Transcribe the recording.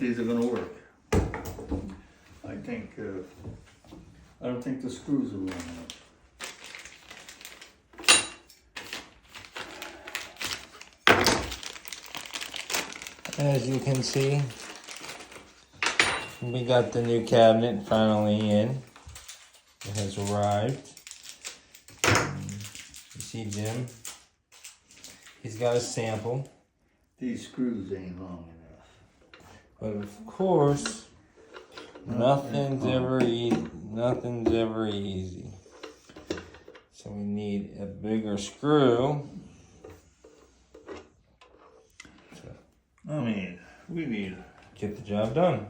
these are gonna work. I think, I don't think the screws are long enough. As you can see, we got the new cabinet finally in. It has arrived. You see Jim? He's got a sample. These screws ain't long enough. But of course, nothing's ever easy. So we need a bigger screw. I mean, we need Get the job done.